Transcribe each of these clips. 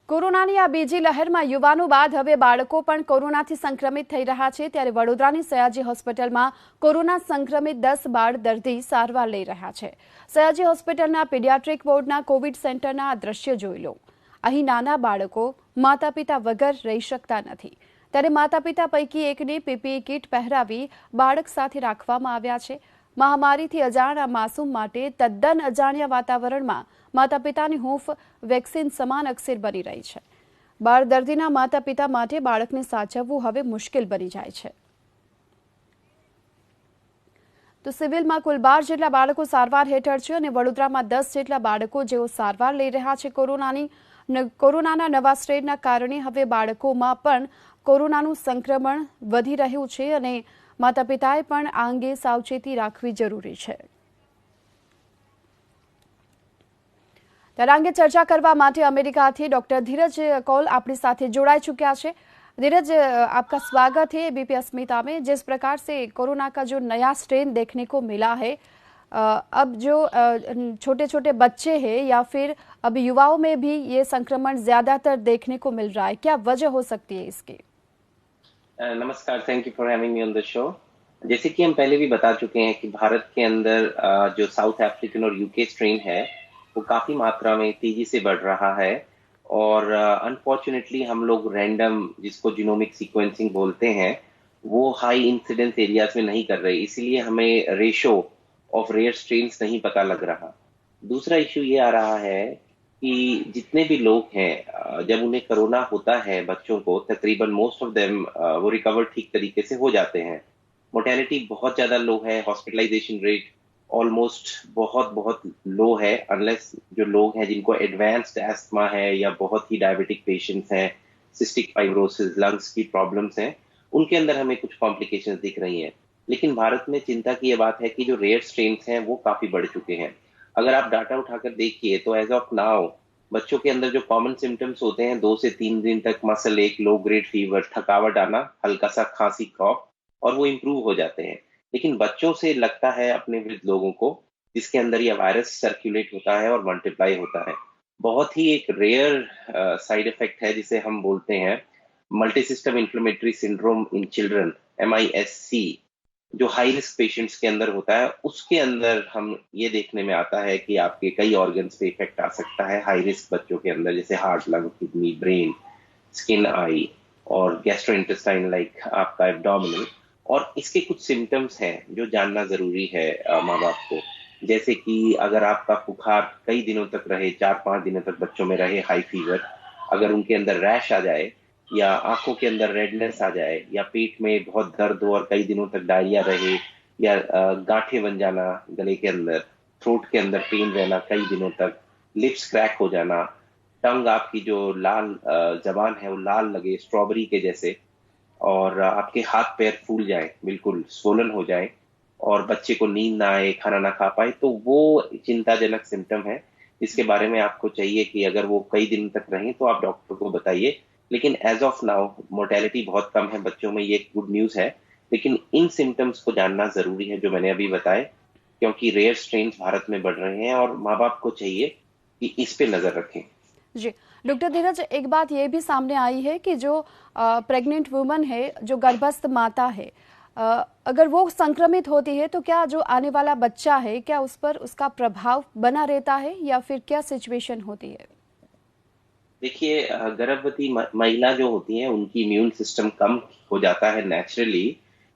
કોરોનાની આ બીજી લહેરમાં યુવાનો બાદ હવે બાળકો પણ કોરોનાથી સંક્રમિત થઈ રહ્યા છે ત્યારે વડોદરાની સયાજી હોસ્પિટલમાં કોરોના સંક્રમિત 10 બાળ દર્દી સારવાર લઈ રહ્યા છે। સયાજી હોસ્પિટલના પીડિયાટ્રિક વોર્ડના કોવિડ સેન્ટરના આ દ્રશ્ય જોઈ લો। અહીં નાના બાળકો માતા પિતા વગર રહી શકતા નથી ત્યારે માતા પિતા પૈકી એકને પીપીઈ કિટ પહેરાવી બાળક સાથે રાખવામાં આવ્યા છે। महामारीથી અજાણ્યા માસૂમ માટે તદ્દન અજાણ્યા વાતાવરણમાં માતા પિતાની હૂંફ વેક્સિન સમાન અક્ષર બની રહી છે। બાળ દર્દીના માતા પિતા માટે બાળકને સાચવવું હવે મુશ્કેલ બની જાય છે। તો સિવિલમાં કુલ 12 જેટલા બાળકો સારવાર હેઠળ છે અને વડોદરામાં 10 જેટલા બાળકો જેઓ સારવાર લઈ રહ્યા છે। કોરોનાના નવા સ્ટ્રેનના કારણે હવે બાળકોમાં પણ કોરોનાનું સંક્રમણ વધી રહ્યું છે અને माता पिताए पण आ अंगे सावचेती राखवी जरूरी है। त्यारे अंगे चर्चा करवा माटे अमेरिकाथी डॉक्टर धीरज कौल अपनी साथे जोड़ाई चुक्या है। धीरज, आपका स्वागत है एबीपी अस्मिता में। जिस प्रकार से कोरोना का जो नया स्ट्रेन देखने को मिला है, अब जो छोटे छोटे बच्चे हैं या फिर अब युवाओं में भी ये संक्रमण ज्यादातर देखने को मिल रहा है, क्या वजह हो सकती है इसकी? नमस्कार, thank you for having me on the show. जैसे कि हम पहले भी बता चुके हैं कि भारत के अंदर जो साउथ अफ्रीकन और यूके स्ट्रेन है वो काफी मात्रा में तेजी से बढ़ रहा है और अनफॉर्चुनेटली हम लोग रैंडम, जिसको जीनोमिक सीक्वेंसिंग बोलते हैं, वो हाई इंसिडेंस एरियाज में नहीं कर रहे, इसीलिए हमें रेशो ऑफ रेयर स्ट्रेन्स नहीं पता लग रहा। दूसरा इश्यू ये आ रहा है कि जितने भी लोग हैं, जब उन्हें कोरोना होता है बच्चों को, तकरीबन मोस्ट ऑफ देम वो रिकवर ठीक तरीके से हो जाते हैं। मोर्टेलिटी बहुत ज्यादा लो है, हॉस्पिटलाइजेशन रेट ऑलमोस्ट बहुत लो है, अनलेस जो लोग हैं जिनको एडवांस्ड एस्थमा है या बहुत ही डायबिटिक पेशेंट्स हैं, सिस्टिक फाइब्रोसिस, लंग्स की प्रॉब्लम्स हैं, उनके अंदर हमें कुछ कॉम्प्लिकेशंस दिख रही हैं। लेकिन भारत में चिंता की यह बात है कि जो रेयर स्ट्रेन्स हैं वो काफी बढ़ चुके हैं। अगर आप डाटा उठाकर देखिए तो एज ऑफ नाउ बच्चों के अंदर जो कॉमन सिम्टम्स होते हैं 2 से 3 दिन तक मसल एक, लो ग्रेड फीवर, थकावट आना, हल्का सा खांसी, कॉफ, और वो इम्प्रूव हो जाते हैं। लेकिन बच्चों से लगता है अपने वृद्ध लोगों को जिसके अंदर यह वायरस सर्कुलेट होता है और मल्टीप्लाई होता है। बहुत ही एक रेयर साइड इफेक्ट है जिसे हम बोलते हैं multi system inflammatory syndrome in children, MIS-C, जो हाई रिस्क पेशेंट्स के अंदर होता है। उसके अंदर हम ये देखने में आता है कि आपके कई ऑर्गन्स पे इफेक्ट आ सकता है हाई रिस्क बच्चों के अंदर, जैसे heart, lung, kidney, brain, skin, eye और गैस्ट्रोइंटेस्टाइन लाइक आपका एब्डोमिनल। और इसके कुछ सिम्टम्स हैं जो जानना जरूरी है माँ बाप को, जैसे कि अगर आपका बुखार कई दिनों तक रहे, 4-5 दिनों तक बच्चों में रहे, हाई फीवर, अगर उनके अंदर रैश आ जाए या आंखों के अंदर रेडनेस आ जाए या पेट में बहुत दर्द हो और कई दिनों तक डायरिया रहे या गांठें बन जाना गले के अंदर, थ्रोट के अंदर पेन रहना कई दिनों तक, लिप्स क्रैक हो जाना, टंग आपकी जो लाल जबान है वो लाल लगे स्ट्रॉबेरी के जैसे, और आपके हाथ पैर फूल जाए, बिल्कुल स्वोलन हो जाए, और बच्चे को नींद ना आए, खाना ना खा पाए, तो वो चिंताजनक सिम्टम है जिसके बारे में आपको चाहिए कि अगर वो कई दिन तक रहें तो आप डॉक्टर को बताइए। लेकिन एज ऑफ नाउ मोर्टेलिटी बहुत कम है बच्चों में, ये गुड न्यूज है। लेकिन इन सिम्टम्स को जानना जरूरी है जो मैंने अभी बताए, क्योंकि रेयर स्ट्रेन्स भारत में बढ़ रहे हैं और माँ बाप को चाहिए कि इस पे नजर रखें। जी डॉक्टर धीरज, एक बात ये भी सामने आई है कि जो प्रेग्नेंट वुमन है, जो गर्भस्थ माता है, अगर वो संक्रमित होती है तो क्या जो आने वाला बच्चा है क्या उस पर उसका प्रभाव बना रहता है या फिर क्या सिचुएशन होती है? देखिए, गर्भवती महिला जो होती है उनकी इम्यून सिस्टम कम हो जाता है नेचुरली,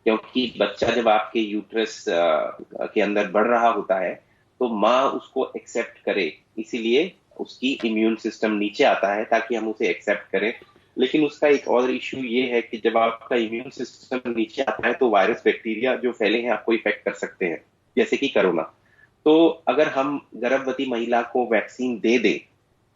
क्योंकि बच्चा जब आपके यूट्रस के अंदर बढ़ रहा होता है तो माँ उसको एक्सेप्ट करे, इसीलिए उसकी इम्यून सिस्टम नीचे आता है ताकि हम उसे एक्सेप्ट करें। लेकिन उसका एक और इश्यू ये है कि जब आपका इम्यून सिस्टम नीचे आता है तो वायरस, बैक्टीरिया जो फैले हैं आपको इफेक्ट कर सकते हैं, जैसे कि कोरोना। तो अगर हम गर्भवती महिला को वैक्सीन दे दें,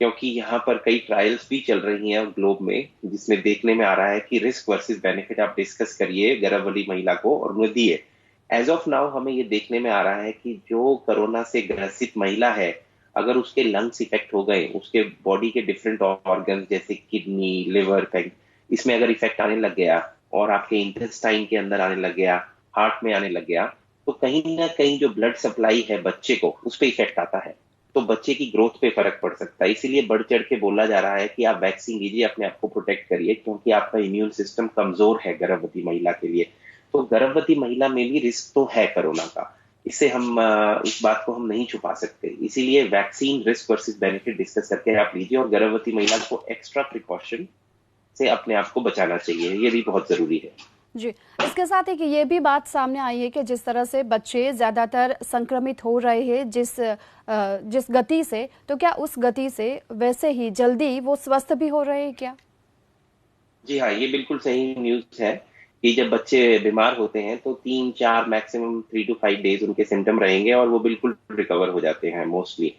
क्योंकि यहाँ पर कई ट्रायल्स भी चल रही हैं ग्लोब में जिसमें देखने में आ रहा है कि रिस्क वर्सेस बेनिफिट आप डिस्कस करिए गर्भवती महिला को और उन्हें दिए। एज ऑफ नाउ हमें ये देखने में आ रहा है कि जो कोरोना से ग्रसित महिला है, अगर उसके लंग्स इफेक्ट हो गए, उसके बॉडी के डिफरेंट ऑर्गन्स जैसे किडनी, लिवर, इसमें अगर इफेक्ट आने लग गया और आपके इंटेस्टाइन के अंदर आने लग गया, हार्ट में आने लग गया, तो कहीं ना कहीं जो ब्लड सप्लाई है बच्चे को उस पर इफेक्ट आता है। तो बच्चे की ग्रोथ पे फर्क पड़ सकता है। इसीलिए बढ़ चढ़ के बोला जा रहा है कि आप वैक्सीन लीजिए, अपने आप को प्रोटेक्ट करिए, क्योंकि आपका इम्यून सिस्टम कमजोर है गर्भवती महिला के लिए। तो गर्भवती महिला में भी रिस्क तो है कोरोना का, इससे हम इस बात को हम नहीं छुपा सकते। इसीलिए vaccine risk versus benefit discuss करके आप लीजिए, और गर्भवती महिला को एक्स्ट्रा प्रिकॉशन से अपने आप को बचाना चाहिए, ये भी बहुत जरूरी है। जी, इसके साथ ही कि ये भी बात सामने आई है कि जिस तरह से बच्चे ज्यादातर संक्रमित हो रहे हैं जिस गति से, तो क्या उस गति से वैसे ही जल्दी वो स्वस्थ भी हो रहे हैं क्या? जी हाँ, ये बिल्कुल सही न्यूज है कि जब बच्चे बीमार होते हैं तो 3-4 मैक्सिमम 3 to 5 डेज उनके सिम्टम रहेंगे और वो बिल्कुल रिकवर हो जाते हैं mostly.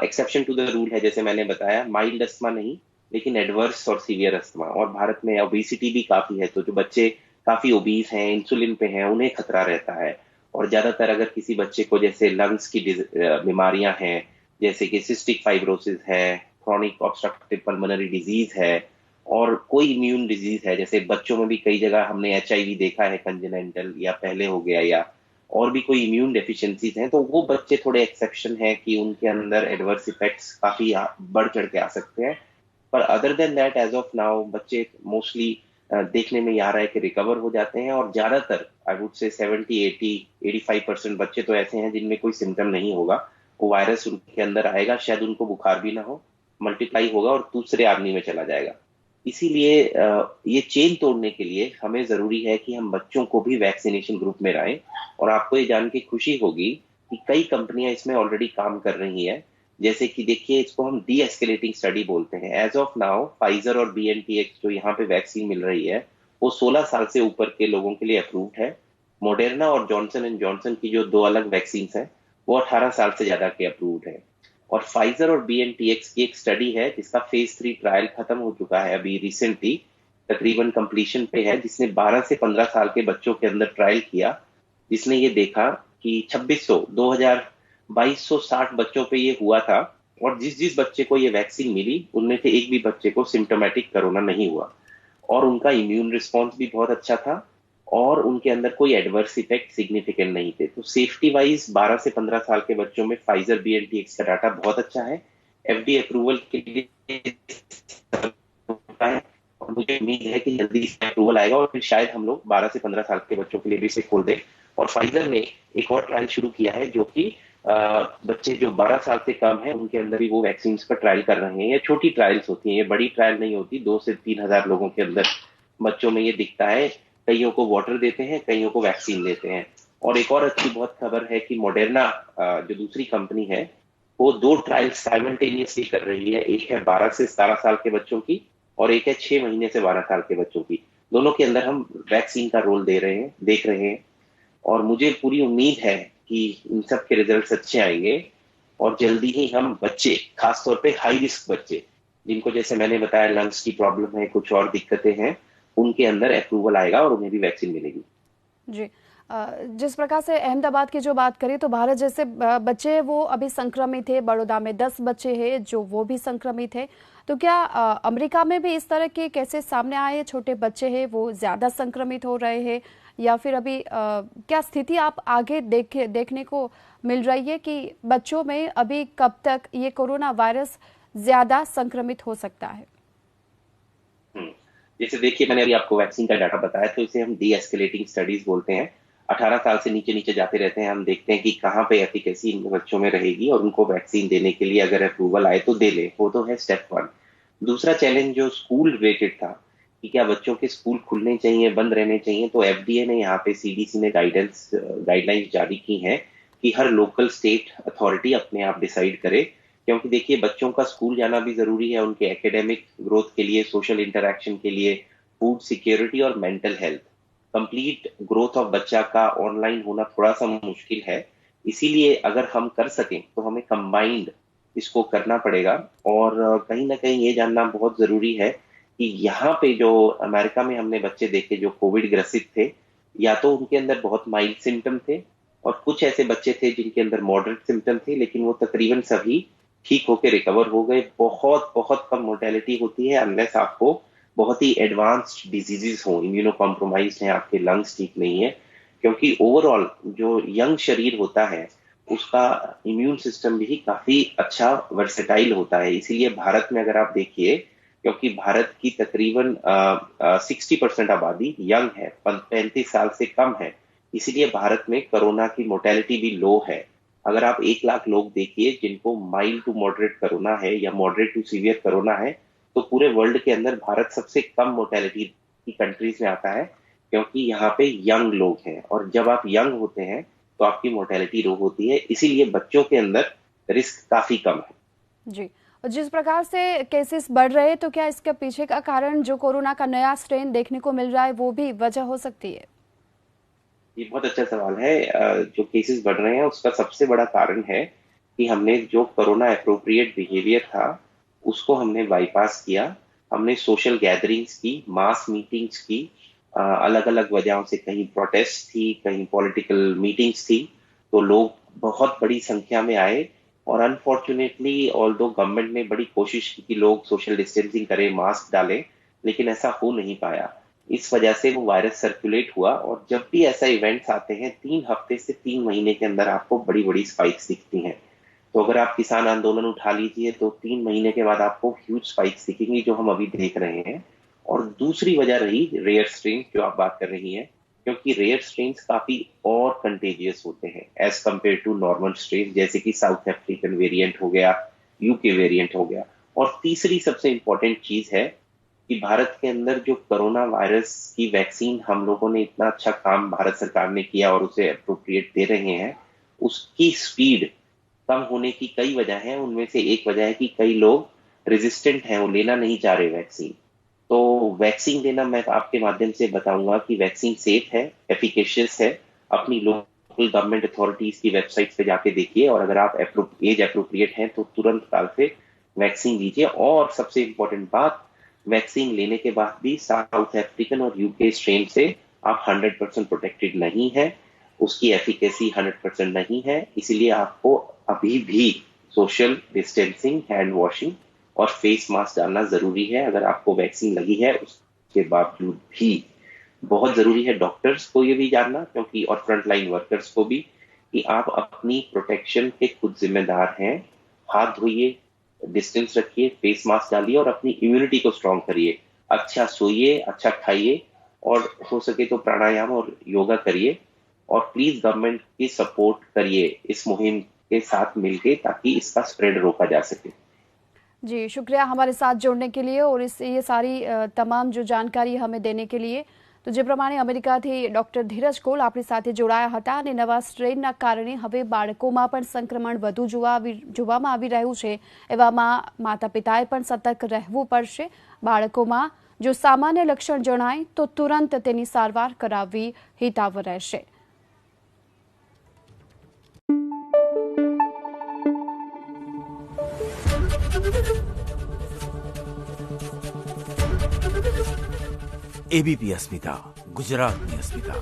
Exception to the rule है, जैसे मैंने बताया, माइल्ड अस्थमा नहीं, लेकिन एडवर्स और सीवियर अस्थमा। और भारत में ओबेसिटी भी काफी है, तो जो बच्चे काफी ओबीस हैं, इंसुलिन पे हैं, उन्हें खतरा रहता है। और ज्यादातर अगर किसी बच्चे को जैसे लंग्स की बीमारियां हैं, जैसे कि सिस्टिक फाइब्रोसिस है, क्रोनिक ऑब्स्ट्रक्टिव पल्मोनरी डिजीज है, और कोई इम्यून डिजीज है, जैसे बच्चों में भी कई जगह हमने एचआईवी देखा है कंजेनेंटल, या पहले हो गया, या और भी कोई इम्यून डेफिशिएंसीज हैं, तो वो बच्चे थोड़े एक्सेप्शन है कि उनके अंदर एडवर्स इफेक्ट्स काफी बढ़ चढ़ के आ सकते हैं। पर other than that as of now बच्चे मोस्टली देखने में ये आ रहा है कि रिकवर हो जाते हैं। और ज्यादातर आई वुड से 70, 80, 85% बच्चे तो ऐसे हैं जिनमें कोई सिम्टम नहीं होगा। वो वायरस उनके अंदर आएगा, शायद उनको बुखार भी ना हो, मल्टीप्लाई होगा और दूसरे आदमी में चला जाएगा। इसीलिए ये चेन तोड़ने के लिए हमें जरूरी है कि हम बच्चों को भी वैक्सीनेशन ग्रुप में लाएं। और आपको ये जान के खुशी होगी कि कई कंपनियां इसमें ऑलरेडी काम कर रही हैं। जैसे कि देखिए, इसको हम डी एस्केलेटिंग स्टडी बोलते हैं। एज ऑफ नाउ फाइजर और BNTX जो यहाँ पे वैक्सीन मिल रही है, वो 16 साल से ऊपर के लोगों के लिए अप्रूव्ड है। मोडेर्ना और जॉनसन एंड जॉनसन की जो दो अलग वैक्सीन है, वो 18 साल से ज्यादा के अप्रूव्ड है। और फाइजर और BNTX की एक स्टडी है जिसका फेज 3 ट्रायल खत्म हो चुका है अभी रिसेंटली, तकरीबन कंप्लीशन पे है, जिसने 12 से 15 साल के बच्चों के अंदर ट्रायल किया, जिसने ये देखा कि 2260 बच्चों पे ये हुआ था। और जिस जिस बच्चे को ये वैक्सीन मिली, उनमें से एक भी बच्चे को सिम्टोमेटिक कोरोना नहीं हुआ, और उनका इम्यून रिस्पॉन्स भी बहुत अच्छा था, और उनके अंदर कोई एडवर्स इफेक्ट सिग्निफिकेंट नहीं थे। तो सेफ्टी वाइज 12 से 15 साल के बच्चों में फाइजर BNTX का डाटा बहुत अच्छा है, FDA अप्रूवल के लिए है। और मुझे उम्मीद है कि जल्दी इसका अप्रूवल आएगा और फिर शायद हम लोग 12 से 15 साल के बच्चों के लिए भी इसे खोल दें। और फाइजर ने एक और ट्रायल शुरू किया है, जो कि बच्चे जो 12 साल से कम है उनके अंदर भी वो वैक्सीन का ट्रायल कर रहे हैं। ये छोटी ट्रायल्स होती हैं, ये बड़ी ट्रायल नहीं होती। 2 से 3 हजार लोगों के अंदर बच्चों में ये दिखता है। कईयों को वाटर देते हैं, कईयों को वैक्सीन देते हैं। और एक और अच्छी बहुत खबर है कि मोडेर्ना जो दूसरी कंपनी है, वो 2 ट्रायल्स साइमल्टेनियसली कर रही है। एक है 12 से 17 साल के बच्चों की, और एक है 6 महीने से 12 साल के बच्चों की। दोनों के अंदर हम वैक्सीन का रोल देख रहे हैं। और मुझे पूरी उम्मीद है कि इन सब के रिजल्ट अच्छे आएंगे, और जल्दी ही हम बच्चे, खासतौर पे हाई रिस्क बच्चे, जिनको जैसे मैंने बताया लंग्स की प्रॉब्लम है, कुछ और दिक्कतें हैं, उनके अंदर अप्रूवल आएगा और उन्हें भी वैक्सीन मिलेगी। जी, जिस प्रकार से अहमदाबाद की जो बात करें, तो भारत जैसे बच्चे वो अभी संक्रमित है, बड़ौदा में 10 बच्चे हैं जो वो भी संक्रमित है, तो क्या अमेरिका में भी इस तरह के केसेस सामने आए हैं? छोटे बच्चे हैं वो ज्यादा संक्रमित हो रहे हैं, या फिर अभी क्या स्थिति आप आगे देखने को मिल रही है कि बच्चों में अभी कब तक ये कोरोना वायरस ज्यादा संक्रमित हो सकता है? जैसे देखिए, मैंने अभी आपको वैक्सीन का डाटा बताया, तो इसे हम डी एस्केलेटिंग स्टडीज बोलते हैं। 18 साल से नीचे नीचे जाते रहते हैं, हम देखते हैं कि कहाँ पे एफिकेसी इन बच्चों में रहेगी, और उनको वैक्सीन देने के लिए अगर अप्रूवल आए तो दे ले। वो तो है स्टेप 1। दूसरा चैलेंज जो स्कूल रिलेटेड था कि क्या बच्चों के स्कूल खुलने चाहिए, बंद रहने चाहिए, तो FDA ने यहाँ पे, CDC ने गाइडलाइंस जारी की हैं कि हर लोकल स्टेट अथॉरिटी अपने आप डिसाइड करे। क्योंकि देखिए, बच्चों का स्कूल जाना भी जरूरी है उनके एकेडमिक ग्रोथ के लिए, सोशल इंटरेक्शन के लिए, फूड सिक्योरिटी और mental health. Complete growth of बच्चा का ऑनलाइन होना थोड़ा सा मुश्किल है। इसीलिए अगर हम कर सकें तो हमें कंबाइंड इसको करना पड़ेगा। और कहीं ना कहीं ये जानना बहुत जरूरी है कि यहाँ पे जो अमेरिका में हमने बच्चे देखे जो कोविड ग्रसित थे, या तो उनके अंदर बहुत माइल्ड सिम्टम थे, और कुछ ऐसे बच्चे थे जिनके अंदर मॉडरेट सिम्टम थे, लेकिन वो तकरीबन सभी ठीक होके रिकवर हो गए। बहुत बहुत कम मोर्टेलिटी होती है, अनलेस आपको बहुत ही एडवांस्ड डिजीजेस हो, इम्यूनो कॉम्प्रोमाइज हैं, आपके लंग्स ठीक नहीं है। क्योंकि ओवरऑल जो यंग शरीर होता है उसका इम्यून सिस्टम भी काफी अच्छा वर्सेटाइल होता है। इसीलिए भारत में अगर आप देखिए, क्योंकि भारत की तकरीबन 60% आबादी यंग है, 35 साल से कम है, इसीलिए भारत में कोरोना की मोर्टेलिटी भी लो है। अगर आप 1 लाख लोग देखिए जिनको माइल्ड टू मॉडरेट कोरोना है या मॉडरेट टू सीवियर कोरोना है, तो पूरे वर्ल्ड के अंदर भारत सबसे कम मोर्टेलिटी की कंट्रीज में आता है, क्योंकि यहाँ पे यंग लोग हैं, और जब आप यंग होते हैं तो आपकी मोर्टेलिटी लो होती है। इसीलिए बच्चों के अंदर रिस्क काफी कम है। जी, और जिस प्रकार से केसेस बढ़ रहे हैं, तो क्या इसके पीछे का कारण जो कोरोना का नया स्ट्रेन देखने को मिल रहा है वो भी वजह हो सकती है? ये बहुत अच्छा सवाल है। जो केसेस बढ़ रहे हैं उसका सबसे बड़ा कारण है कि हमने जो कोरोना एप्रोप्रिएट बिहेवियर था उसको हमने बाईपास किया। हमने सोशल गैदरिंग्स की, मास मीटिंग्स की, अलग अलग वजहों से, कहीं प्रोटेस्ट थी, कहीं पॉलिटिकल मीटिंग्स थी, तो लोग बहुत बड़ी संख्या में आए। और अनफॉर्चुनेटली ऑल्दो गवर्नमेंट ने बड़ी कोशिश की कि लोग सोशल डिस्टेंसिंग करें, मास्क डालें, लेकिन ऐसा हो नहीं पाया। इस वजह से वो वायरस सर्कुलेट हुआ, और जब भी ऐसा इवेंट्स आते हैं 3 हफ्ते से 3 महीने के अंदर आपको बड़ी बड़ी स्पाइक्स दिखती हैं। तो अगर आप किसान आंदोलन उठा लीजिए तो 3 महीने के बाद आपको ह्यूज स्पाइक्स दिखेंगी, जो हम अभी देख रहे हैं। और दूसरी वजह रही रेयर स्ट्रेन, जो आप बात कर रही हैं, क्योंकि रेयर स्ट्रेन्स काफी और कंटेजियस होते हैं as compare to normal strain, जैसे कि साउथ अफ्रीकन वेरिएंट हो गया, यूके वेरिएंट हो गया। और तीसरी सबसे इंपॉर्टेंट चीज है कि भारत के अंदर जो कोरोना वायरस की वैक्सीन हम लोगों ने इतना अच्छा काम भारत सरकार ने किया और उसे अप्रोप्रिएट दे रहे हैं, उसकी स्पीड कम होने की कई वजह हैं। उनमें से एक वजह है कि कई लोग रेजिस्टेंट हैं, वो लेना नहीं चाह रहे वैक्सीन। तो वैक्सीन लेना, मैं आपके माध्यम से बताऊंगा कि वैक्सीन सेफ है, एफिकेशियस है। अपनी लोकल गवर्नमेंट अथॉरिटीज की वेबसाइट पे जाके देखिए, और अगर आप एज अप्रोप्रिएट हैं तो तुरंत काल से वैक्सीन लीजिए। और सबसे इंपॉर्टेंट बात, वैक्सीन लेने के बाद भी साउथ अफ्रीकन और यूके स्ट्रेन से आप 100% प्रोटेक्टेड नहीं है, उसकी एफिकेसी 100% नहीं है। इसीलिए आपको अभी भी सोशल डिस्टेंसिंग, हैंड वॉशिंग और फेस मास्क डालना जरूरी है। अगर आपको वैक्सीन लगी है उसके बावजूद भी बहुत जरूरी है डॉक्टर्स को ये भी जानना, क्योंकि और फ्रंटलाइन वर्कर्स को भी, कि आप अपनी प्रोटेक्शन के खुद जिम्मेदार हैं। हाथ धोइए, डिस्टेंस रखिए, फेस मास्क डालिए और अपनी इम्यूनिटी को स्ट्रांग करिए। अच्छा सोइए, अच्छा खाइए, और हो सके तो प्राणायाम और योगा करिए। और प्लीज गवर्नमेंट की सपोर्ट करिए इस मुहिम के साथ मिलके, ताकि इसका स्प्रेड रोका जा सके। जी, शुक्रिया हमारे साथ जुड़ने के लिए और ये सारी तमाम जो जानकारी हमें देने के लिए। તો જે પ્રમાણે અમેરિકાથી ડોક્ટર ધીરજ કોલ આપણી સાથે જોડાયા હતા અને નવા સ્ટ્રેનના કારણે હવે બાળકોમાં પણ સંક્રમણ વધુ જોવામાં આવી રહ્યું છે, એવામાં માતા પિતાએ પણ સતર્ક રહેવું પડશે। બાળકોમાં જો સામાન્ય લક્ષણ જણાય તો તુરંત તેની સારવાર કરાવવી હિતાવહ રહેશે। एबीपी अस्मिता, गुजरातनी अस्मिता।